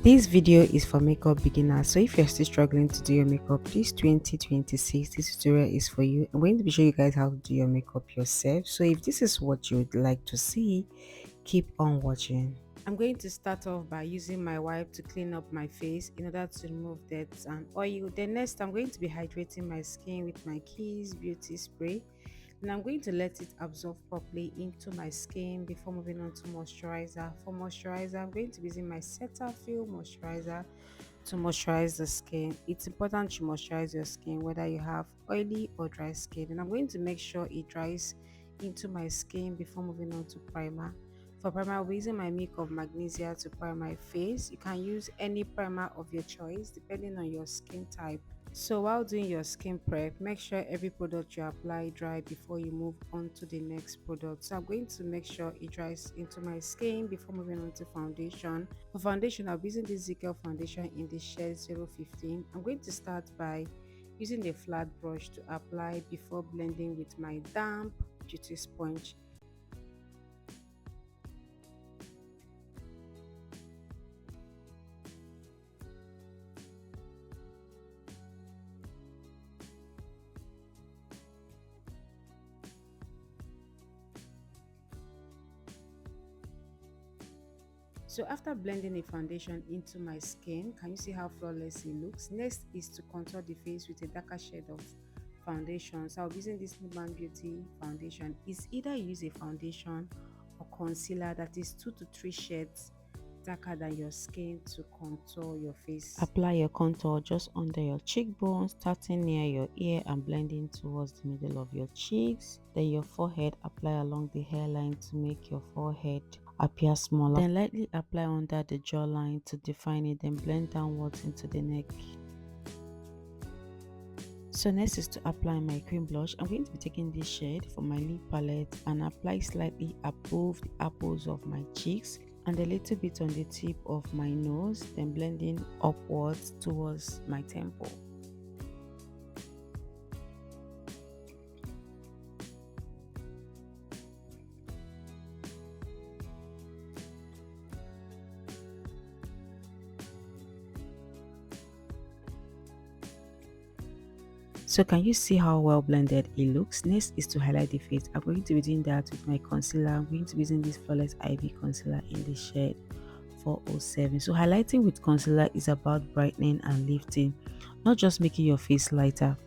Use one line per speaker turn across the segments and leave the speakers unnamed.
This video is for makeup beginners, so if you're still struggling to do your makeup, this 2026 this tutorial is for you. I'm going to be showing you guys how to do your makeup yourself. So if this is what you would like to see, keep on watching. I'm going to start off by using my wipe to clean up my face in order to remove dirt and oil. Then next, I'm going to be hydrating my skin with my Kiss Beauty Spray. And I'm going to let it absorb properly into my skin before moving on to moisturizer. For moisturizer, I'm going to be using my Cetaphil moisturizer to moisturize the skin. It's important to moisturize your skin whether you have oily or dry skin, and I'm going to make sure it dries into my skin before moving on to primer. For primer, I'll be using my Milk of Magnesia to prime my face. You can use any primer of your choice depending on your skin type. So while doing your skin prep, make sure every product you apply dry before you move on to the next product. So I'm going to make sure it dries into my skin before moving on to foundation. For foundation, I'll be using this Zickel foundation in the shade 015. I'm going to start by using a flat brush to apply before blending with my damp beauty sponge. So after blending the foundation into my skin, can you see how flawless it looks? Next is to contour the face with a darker shade of foundation. So I'll be using this Nuban Beauty foundation. It's either you use a foundation or concealer that is 2 to 3 shades darker than your skin to contour your face. Apply your contour just under your cheekbone, starting near your ear and blending towards the middle of your cheeks. Then your forehead, apply along the hairline to make your forehead appear smaller. Then lightly apply under the jawline to define it, then blend downwards into the neck. So next is to apply my cream blush. I'm going to be taking this shade from my lip palette and apply slightly above the apples of my cheeks and a little bit on the tip of my nose, then blending upwards towards my temple. So can you see how well blended it looks? Next is to highlight the face. I'm going to be doing that with my concealer. I'm going to be using this Flawless Ivy concealer in the shade 407. So highlighting with concealer is about brightening and lifting, not just making your face lighter.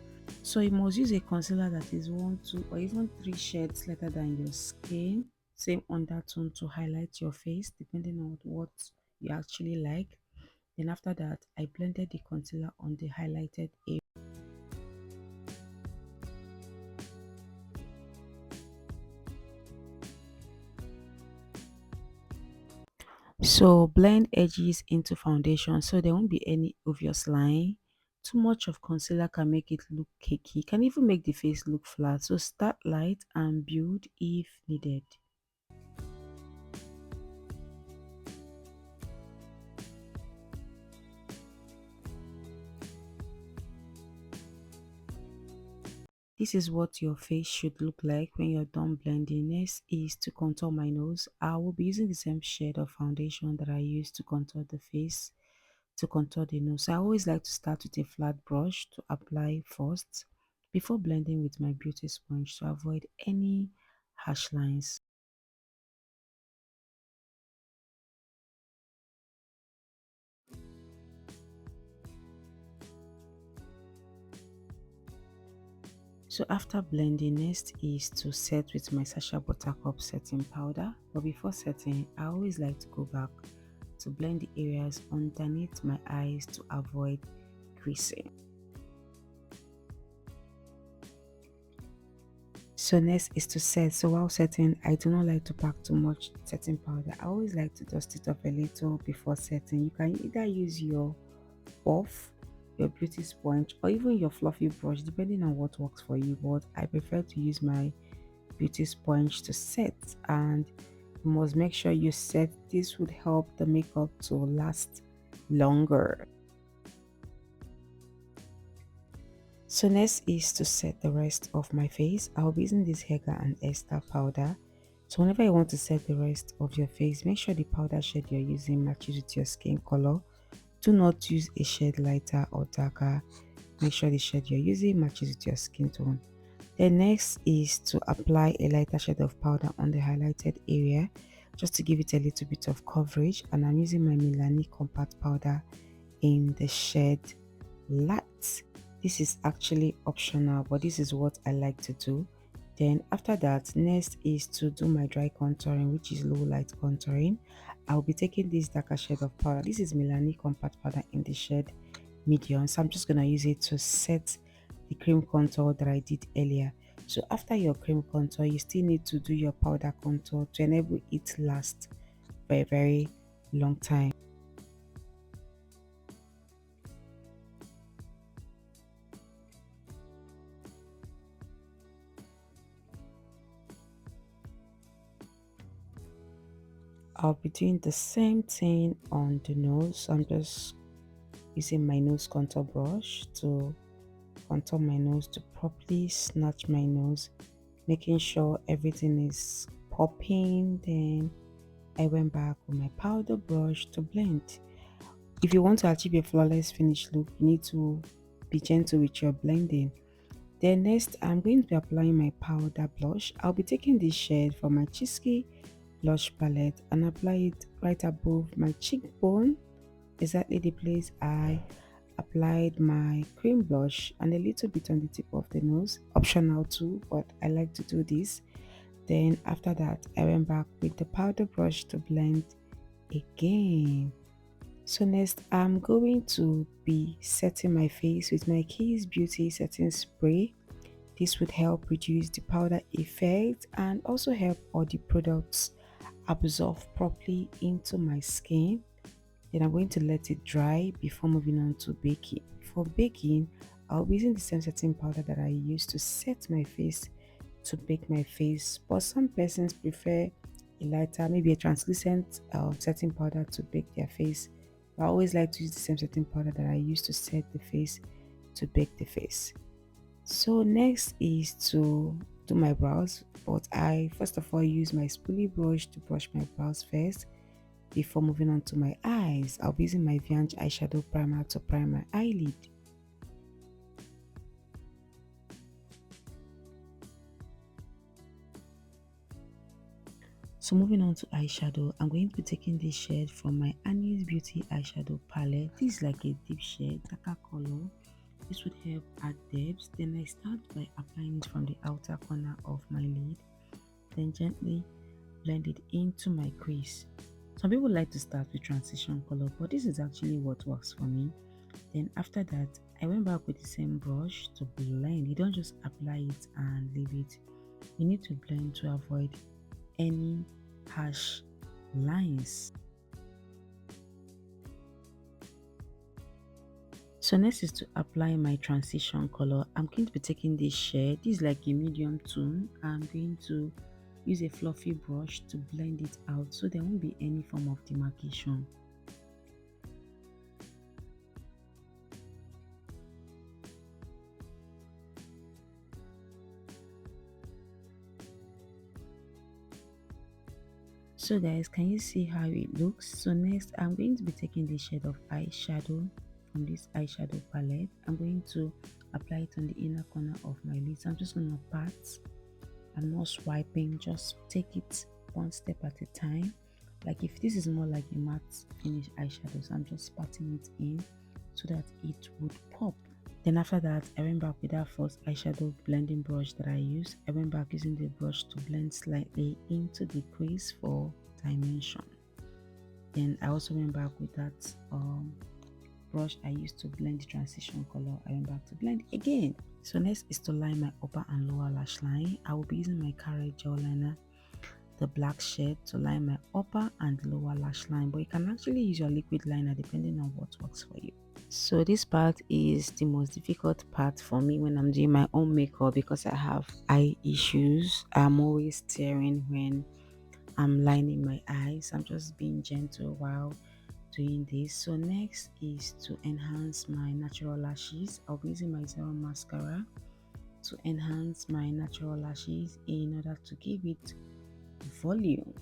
So you must use a concealer that is 1, 2 or even 3 shades lighter than your skin, same undertone, to highlight your face depending on what you actually like. Then after that, I blended the concealer on the highlighted area. So blend edges into foundation so there won't be any obvious line. Too much of concealer can make it look cakey, can even make the face look flat. So start light and build if needed. This is what your face should look like when you're done blending. Next is to contour my nose. I will be using the same shade of foundation that I used to contour the face to contour the nose. So I always like to start with a flat brush to apply first before blending with my beauty sponge to avoid any harsh lines. So after blending, next is to set with my Sacha Buttercup setting powder. But before setting, I always like to go back to blend the areas underneath my eyes to avoid creasing. So next is to set. So while setting, I do not like to pack too much setting powder. I always like to dust it up a little before setting. You can either use your buff, your beauty sponge, or even your fluffy brush depending on what works for you, but I prefer to use my beauty sponge to set. And you must make sure you set. This would help the makeup to last longer. So next is to set the rest of my face. I'll be using this Hega and Esther powder. So whenever you want to set the rest of your face, make sure the powder shade you're using matches with your skin color. Do not use a shade lighter or darker. Make sure the shade you're using matches with your skin tone. The next is to apply a lighter shade of powder on the highlighted area just to give it a little bit of coverage, and I'm using my Milani compact powder in the shade light. This is actually optional, but this is what I like to do. Then after that, next is to do my dry contouring, which is low light contouring. I'll be taking this darker shade of powder. This is Milani compact powder in the shade medium, so I'm just gonna use it to set the cream contour that I did earlier. So after your cream contour, you still need to do your powder contour to enable it to last for a very long time. I'll be doing the same thing on the nose. So I'm just using my nose contour brush to contour my nose, to properly snatch my nose, making sure everything is popping. Then I went back with my powder brush to blend. If you want to achieve a flawless finish look, you need to be gentle with your blending. Then next, I'm going to be applying my powder blush. I'll be taking this shade from my Chisky blush palette and apply it right above my cheekbone, exactly the place I applied my cream blush, and a little bit on the tip of the nose. Optional too, but I like to do this. Then after that, I went back with the powder brush to blend again. So next, I'm going to be setting my face with my Keys Beauty setting spray. This would help reduce the powder effect and also help all the products absorb properly into my skin. Then I'm going to let it dry before moving on to baking. For baking, I'll be using the same setting powder that I used to set my face to bake my face, but some persons prefer a lighter, maybe a translucent setting powder to bake their face. I always like to use the same setting powder that I used to set the face to bake the face. So next is to do my brows, but I first of all use my spoolie brush to brush my brows first before moving on to my eyes. I'll be using my Viange eyeshadow primer to prime my eyelid. So moving on to eyeshadow, I'm going to be taking this shade from my Annie's Beauty eyeshadow palette. This is like a deep shade, darker color. This would help add depth. Then I start by applying it from the outer corner of my lid, then gently blend it into my crease. Some people like to start with transition color, but this is actually what works for me. Then after that, I went back with the same brush to blend. You don't just apply it and leave it. You need to blend to avoid any harsh lines. So next is to apply my transition color. I'm going to be taking this shade. This is like a medium tone. I'm going to use a fluffy brush to blend it out so there won't be any form of demarcation. So guys, can you see how it looks? So next, I'm going to be taking the shade of eyeshadow from this eyeshadow palette. I'm going to apply it on the inner corner of my lids. I'm just going to pat. I'm not swiping, just take it one step at a time. Like if this is more like a matte finish eyeshadow, so I'm just patting it in so that it would pop. Then after that, I went back with that first eyeshadow blending brush that I used. I went back using the brush to blend slightly into the crease for dimension. Then I also went back with that brush I used to blend the transition color. I went back to blend again. So next is to line my upper and lower lash line. I will be using my Carrot gel liner, the black shade, to line my upper and lower lash line, but you can actually use your liquid liner depending on what works for you. So this part is the most difficult part for me when I'm doing my own makeup because I have eye issues. I'm always tearing when I'm lining my eyes. I'm just being gentle while doing this. So next is to enhance my natural lashes. I'll be using my Zero mascara to enhance my natural lashes in order to give it volume.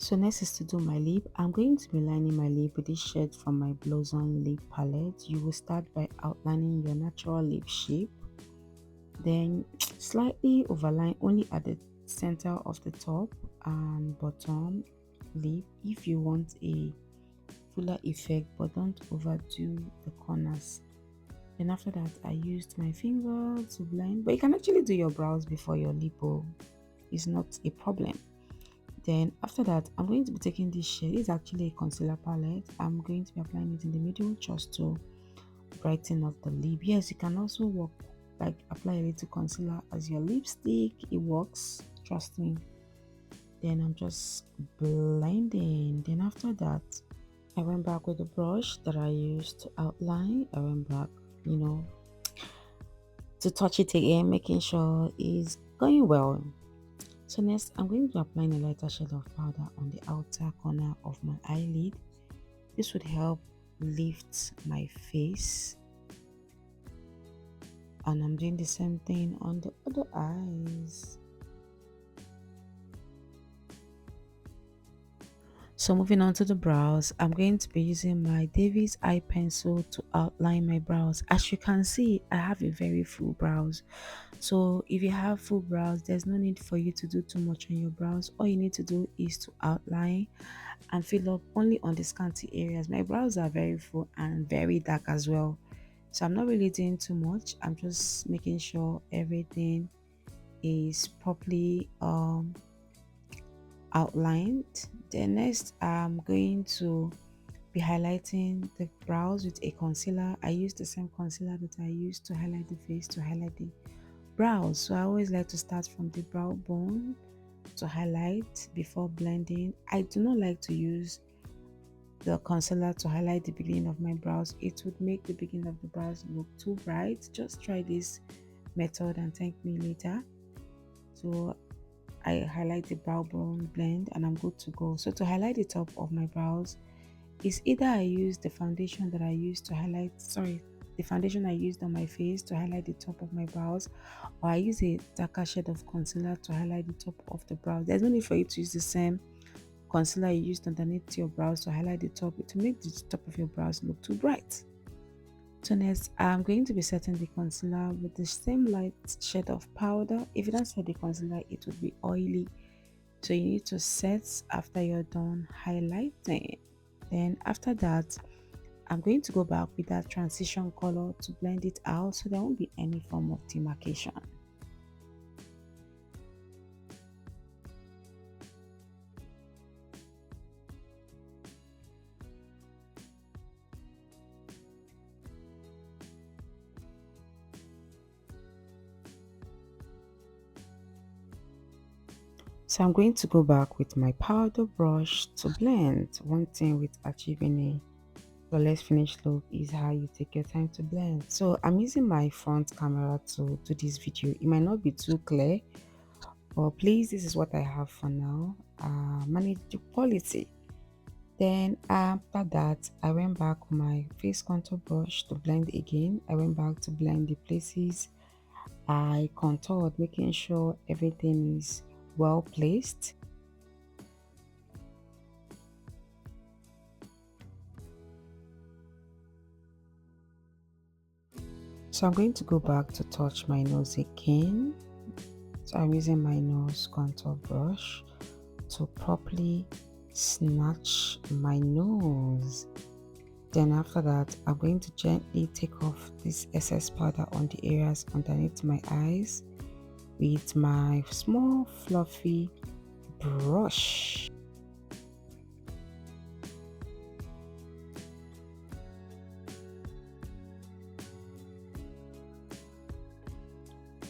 So next is to do my lip. I'm going to be lining my lip with this shade from my Blossom lip palette. You will start by outlining your natural lip shape, then slightly overline only at the center of the top and bottom lip if you want a fuller effect, but don't overdo the corners. Then after that, I used my finger to blend, but you can actually do your brows before your lipo. It's not a problem. Then after that, I'm going to be taking this shade. It's actually a concealer palette. I'm going to be applying it in the middle just to brighten up the lip. Yes, you can also work like apply a little concealer as your lipstick. It works, trust me. Then I'm just blending. Then after that, I went back with the brush that I used to outline. I went back, to touch it again, making sure it's going well. So next, I'm going to be applying a lighter shade of powder on the outer corner of my eyelid. This would help lift my face. And I'm doing the same thing on the other eyes. So moving on to the brows, I'm going to be using my Davis eye pencil to outline my brows. As you can see, I have a very full brows. So if you have full brows, there's no need for you to do too much on your brows. All you need to do is to outline and fill up only on the scanty areas. My brows are very full and very dark as well. So I'm not really doing too much. I'm just making sure everything is properly outlined. Then next, I'm going to be highlighting the brows with a concealer. I use the same concealer that I used to highlight the face to highlight the brows. So I always like to start from the brow bone to highlight before blending. I do not like to use the concealer to highlight the beginning of my brows. It would make the beginning of the brows look too bright. Just try this method and thank me later. So I highlight the brow bone, blend, and I'm good to go. So to highlight the top of my brows is either I use the foundation that I used to highlight, the foundation I used on my face to highlight the top of my brows, or I use a darker shade of concealer to highlight the top of the brows. There's no need for you to use the same concealer you used underneath your brows to highlight the top to make the top of your brows look too bright. So next, I'm going to be setting the concealer with the same light shade of powder. If you don't set the concealer, it would be oily. So you need to set after you're done highlighting. Then after that, I'm going to go back with that transition color to blend it out so there won't be any form of demarcation. So I'm going to go back with my powder brush to blend. One thing with achieving a flawless finish look is how you take your time to blend. So I'm using my front camera to do this video. It might not be too clear, but please, this is what I have for now. Manage the quality. Then after that, I went back with my face contour brush to blend again. I went back to blend the places I contoured, making sure everything is well placed. So I'm going to go back to touch my nose again. So I'm using my nose contour brush to properly snatch my nose. Then after that, I'm going to gently take off this excess powder on the areas underneath my eyes with my small fluffy brush.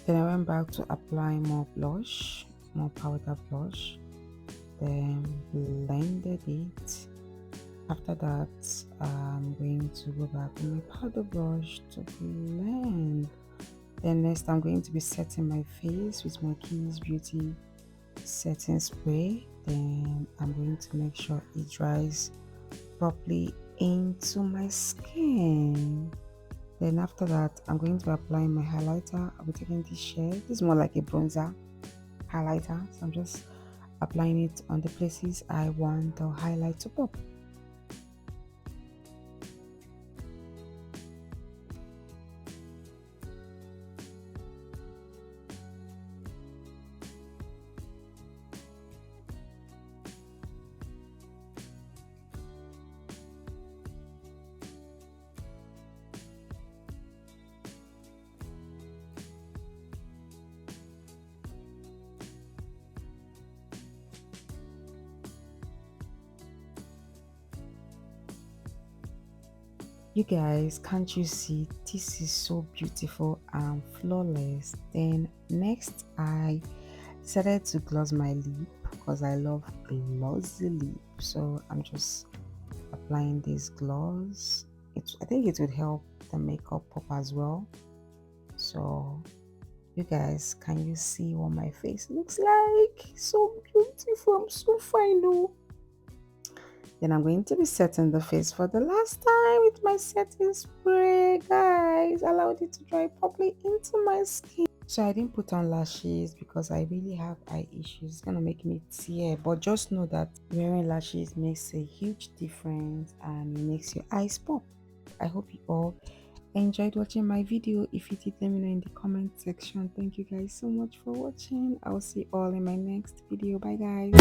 Then I went back to apply more blush, more powder blush, then blended it. After that, I'm going to go back with my powder brush to blend. Then next, I'm going to be setting my face with my Keys Beauty setting spray. Then I'm going to make sure it dries properly into my skin. Then after that, I'm going to be applying my highlighter. I'll be taking this shade. This is more like a bronzer highlighter. So I'm just applying it on the places I want the highlight to pop. You guys, can't you see this is so beautiful and flawless? Then next I decided to gloss my lip because I love glossy lip. So I'm just applying this gloss. I think it would help the makeup pop as well. So you guys, can you see what my face looks like? So beautiful. I'm so fine though. Then I'm going to be setting the face for the last time with my setting spray, guys. Allowed it to dry properly into my skin. So I didn't put on lashes because I really have eye issues. It's gonna make me tear. But just know that wearing lashes makes a huge difference and it makes your eyes pop. I hope you all enjoyed watching my video. If you did, let me know in the comment section. Thank you guys so much for watching. I'll see you all in my next video. Bye guys.